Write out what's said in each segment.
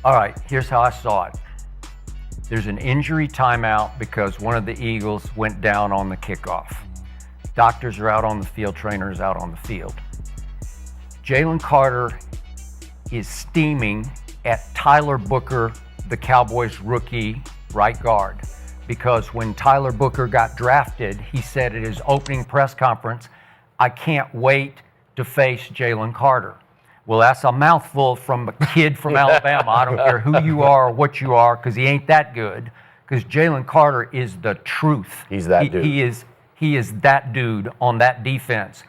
All right, here's how I saw it. There's an injury timeout because one of the Eagles went down on the kickoff. Doctors are out on the field, trainers out on the field. Jalen Carter is steaming at Tyler Booker, the Cowboys rookie right guard, because when Tyler Booker got drafted, he said at his opening press conference, "I can't wait to face Jalen Carter." Well, that's a mouthful from a kid from Alabama. I don't care who you are or what you are, because he ain't that good. Because Jalen Carter is the truth. He's that dude. He is that dude on that defense.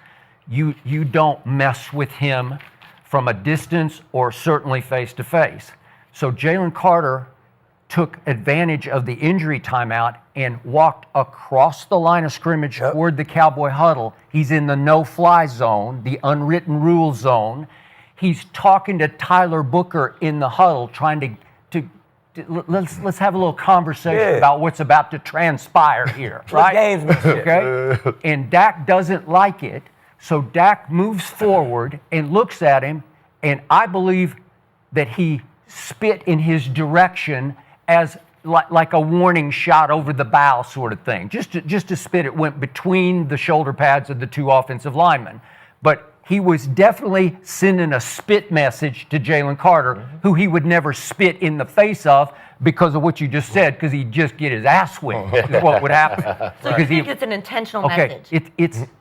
You don't mess with him from a distance or certainly face to face. So Jalen Carter took advantage of the injury timeout and walked across the line of scrimmage toward the Cowboy huddle. He's in the no-fly zone, the unwritten rule zone. He's talking to Tyler Booker in the huddle, trying to let's have a little conversation about what's about to transpire here, right? Okay. And Dak doesn't like it, so Dak moves forward and looks at him, and I believe that he spit in his direction as like a warning shot over the bow sort of thing. Just to spit, it went between the shoulder pads of the two offensive linemen, but he was definitely sending a spit message to Jalen Carter, who he would never spit in the face of because of what you just said, because he'd just get his ass whipped, is what would happen. So you think it's an intentional message?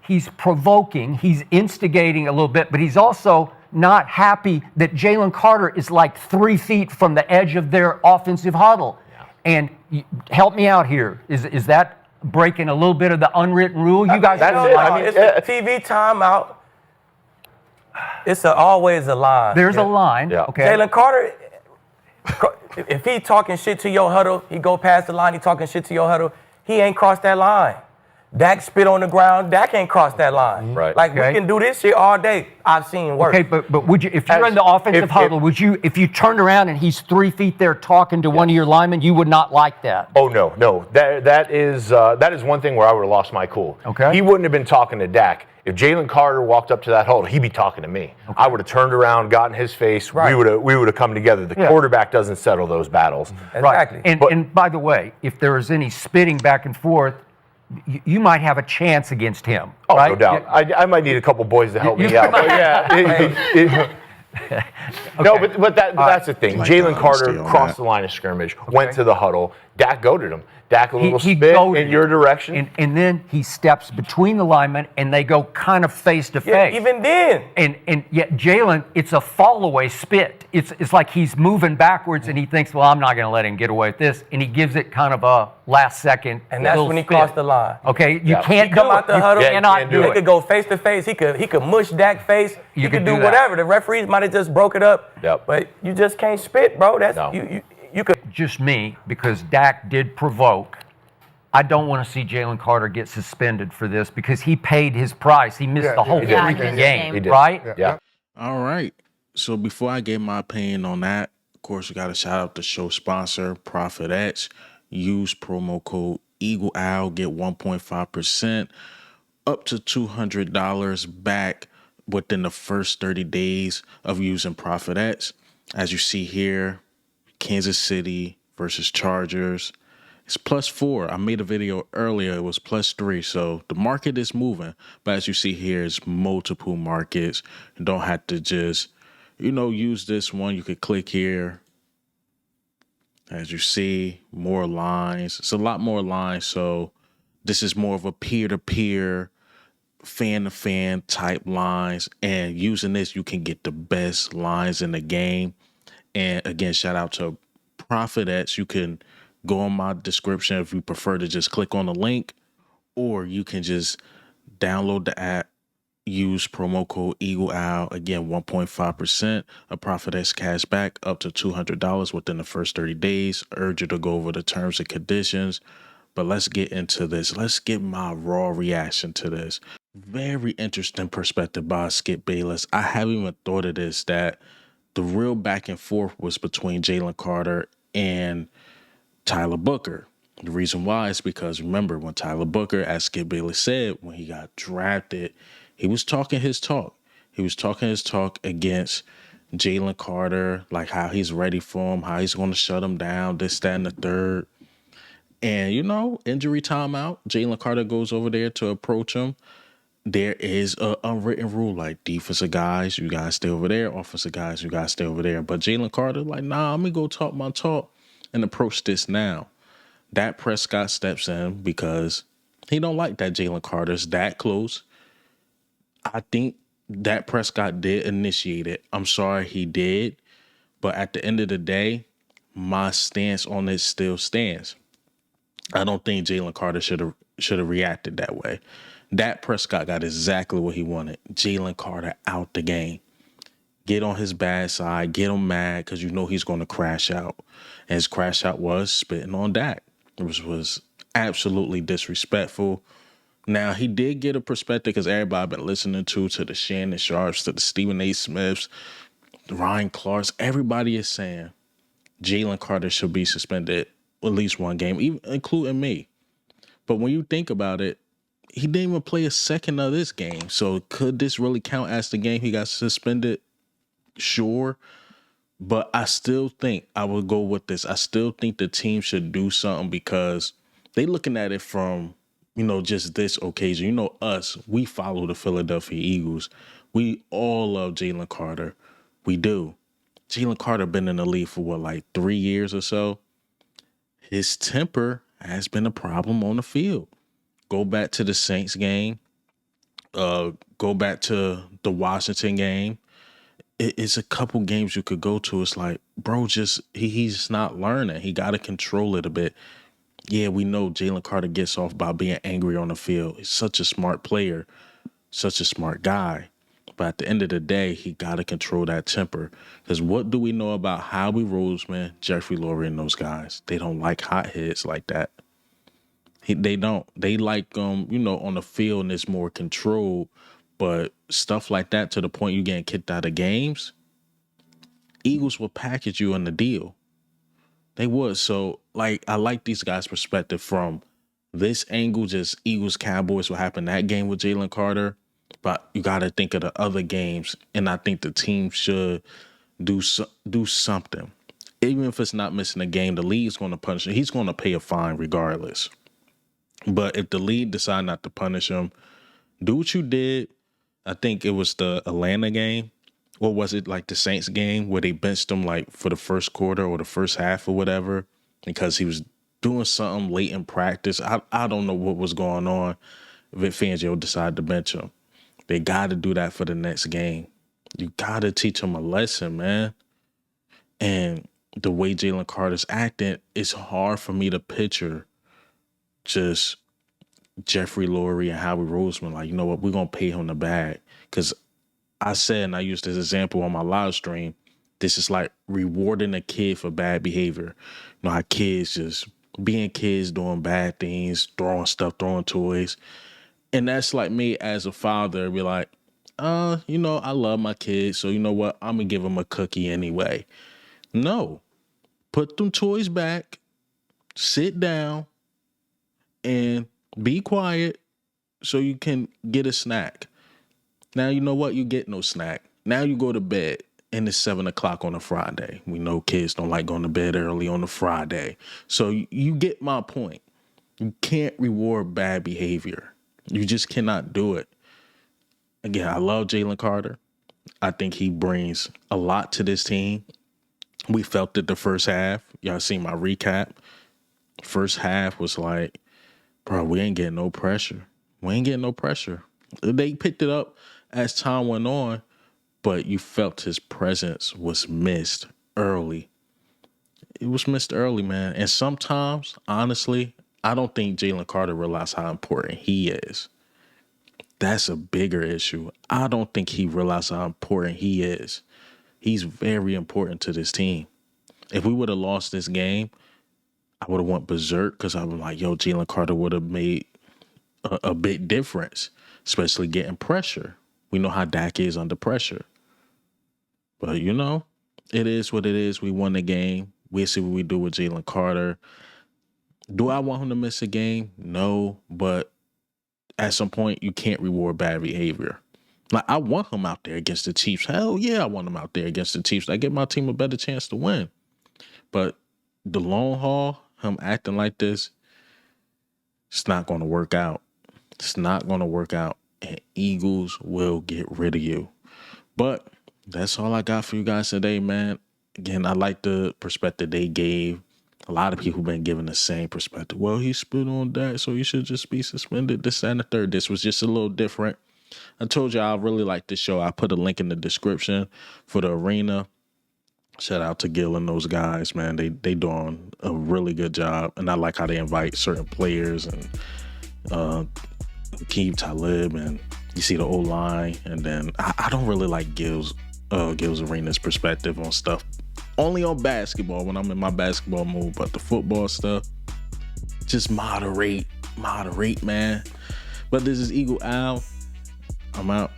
He's provoking, he's instigating a little bit, but he's also not happy that Jalen Carter is like 3 feet from the edge of their offensive huddle. And help me out here. Is that breaking a little bit of the unwritten rule? You guys know, it's a TV timeout. It's always a line. There's a line. Yeah. Okay. Jalen Carter, if he talking shit to your huddle, he go past the line, he talking shit to your huddle, he ain't crossed that line. Dak spit on the ground, Dak ain't crossed that line. Right. Like, we can do this shit all day. I've seen worse. Okay, but would you, if you're in the offensive huddle, would you, if you turned around and he's 3 feet there talking to one of your linemen, you would not like that? Oh, no. That is one thing where I would have lost my cool. Okay. He wouldn't have been talking to Dak. If Jalen Carter walked up to that huddle, he'd be talking to me. Okay. I would have turned around, gotten his face. Right. We would have come together. The quarterback doesn't settle those battles. Exactly. Right. And by the way, if there is any spitting back and forth, you might have a chance against him. Oh, right? no doubt. I might need a couple boys to help me out. But no, but that's the thing. Jalen Carter crossed the line of scrimmage, went to the huddle. Dak goaded him. Dak a little spit in your direction. And then he steps between the linemen, and they go kind of face to face. Even then. And yet Jalen, it's a fall away spit. It's like he's moving backwards, and he thinks, well, I'm not going to let him get away with this. And he gives it kind of a last second. And that's when he crossed the line. Okay, you can't come out the huddle. You cannot do it. He could go face to face. He could mush Dak's face. He could do whatever. The referees might have just broke it up. Yep. But you just can't spit, bro. That's you could. Just me, because Dak did provoke. I don't want to see Jalen Carter get suspended for this because he paid his price. He missed the whole freaking game, right? Yeah. All right. So before I give my opinion on that, of course, we got to shout out the show sponsor, ProphetX. Use promo code EagleOwl, get 1.5% up to $200 back within the first 30 days of using ProphetX. As you see here, Kansas City versus Chargers. It's +4. I made a video earlier. It was +3. So the market is moving. But as you see here, it's multiple markets. You don't have to just, use this one. You could click here. As you see, more lines. It's a lot more lines. So this is more of a peer-to-peer, fan-to-fan type lines. And using this, you can get the best lines in the game. And again, shout out to ProphetX. You can go on my description if you prefer to just click on the link, or you can just download the app, use promo code EagleOwl, again, 1.5% of ProphetX cash back up to $200 within the first 30 days. Urge you to go over the terms and conditions. But let's get into this. Let's get my raw reaction to this. Very interesting perspective by Skip Bayless. I haven't even thought of this, that the real back and forth was between Jalen Carter and Tyler Booker. The reason why is because, remember, when Tyler Booker, as Skip Bayless said, when he got drafted, he was talking his talk. He was talking his talk against Jalen Carter, like how he's ready for him, how he's going to shut him down, this, that, and the third. And, injury timeout, Jalen Carter goes over there to approach him. There is an unwritten rule, like defensive guys, you guys stay over there. Offensive guys, you guys stay over there. But Jalen Carter, like, nah, I'm going to go talk my talk and approach this now. Dak Prescott steps in because he don't like that Jalen Carter's that close. I think Dak Prescott did initiate it. I'm sorry he did. But at the end of the day, my stance on it still stands. I don't think Jalen Carter should have reacted that way. Dak Prescott got exactly what he wanted. Jalen Carter out the game. Get on his bad side. Get him mad because he's going to crash out. And his crash out was spitting on Dak, which was absolutely disrespectful. Now, he did get a perspective because everybody been listening to the Shannon Sharps, to the Stephen A. Smiths, Ryan Clarks. Everybody is saying Jalen Carter should be suspended at least one game, even including me. But when you think about it, he didn't even play a second of this game. So could this really count as the game he got suspended? Sure. But I still think I would go with this. I still think the team should do something because they looking at it from, just this occasion. Us, we follow the Philadelphia Eagles. We all love Jalen Carter. We do. Jalen Carter been in the league for like 3 years or so. His temper has been a problem on the field. Go back to the Saints game. Go back to the Washington game. It's a couple games you could go to. It's like, bro, he's not learning. He got to control it a bit. Yeah, we know Jalen Carter gets off by being angry on the field. He's such a smart player, such a smart guy. But at the end of the day, he got to control that temper. Because what do we know about Howie Roseman, Jeffrey Lurie, and those guys? They don't like hotheads like that. They don't. They like, on the field and it's more controlled. But stuff like that to the point you getting kicked out of games, Eagles will package you in the deal. They would. So, I like these guys' perspective from this angle, just Eagles, Cowboys, what happened that game with Jalen Carter. But you got to think of the other games, and I think the team should do something. Even if it's not missing a game, the league's going to punish him. He's going to pay a fine regardless. But if the league decide not to punish him, do what you did. I think it was the Atlanta game. Or was it like the Saints game where they benched him for the first quarter or the first half or whatever because he was doing something late in practice? I don't know what was going on. Vic Fangio decided to bench him. They got to do that for the next game. You got to teach him a lesson, man. And the way Jalen Carter's acting, it's hard for me to picture just Jeffrey Lurie and Howie Roseman, you know what, we're going to pay him the bag. Because I said, and I used this example on my live stream, this is like rewarding a kid for bad behavior. How kids just being kids, doing bad things, throwing stuff, throwing toys. And that's like me as a father, be like, I love my kids, so you know what, I'm going to give them a cookie anyway. No. Put them toys back, sit down, and be quiet so you can get a snack. Now you know what? You get no snack. Now you go to bed and it's 7 o'clock on a Friday. We know kids don't like going to bed early on a Friday. So you get my point. You can't reward bad behavior. You just cannot do it. Again, I love Jalen Carter. I think he brings a lot to this team. We felt it the first half. Y'all seen my recap. First half was like, bro, we ain't getting no pressure. We ain't getting no pressure. They picked it up as time went on, but you felt his presence was missed early. It was missed early, man. And sometimes, honestly, I don't think Jalen Carter realized how important he is. That's a bigger issue. I don't think he realized how important he is. He's very important to this team. If we would have lost this game, I would have went berserk because I was like, yo, Jalen Carter would have made a big difference, especially getting pressure. We know how Dak is under pressure. But, it is what it is. We won the game. We'll see what we do with Jalen Carter. Do I want him to miss a game? No, but at some point, you can't reward bad behavior. Like, I want him out there against the Chiefs. Hell yeah, I want him out there against the Chiefs. I give my team a better chance to win. But the long haul, him acting like this, it's not going to work out. It's not going to work out. And Eagles will get rid of you. But that's all I got for you guys today, man. Again, I like the perspective they gave. A lot of people have been giving the same perspective. Well, he spit on that, so you should just be suspended. This and the third. This was just a little different. I told you I really like this show. I put a link in the description for the arena. Shout out to Gil and those guys, man. They doing a really good job. And I like how they invite certain players and Keem Talib, and you see the O-line. And then I don't really like Gil's arena's perspective on stuff. Only on basketball when I'm in my basketball mood, but the football stuff, just moderate, man. But this is Eagle Al. I'm out.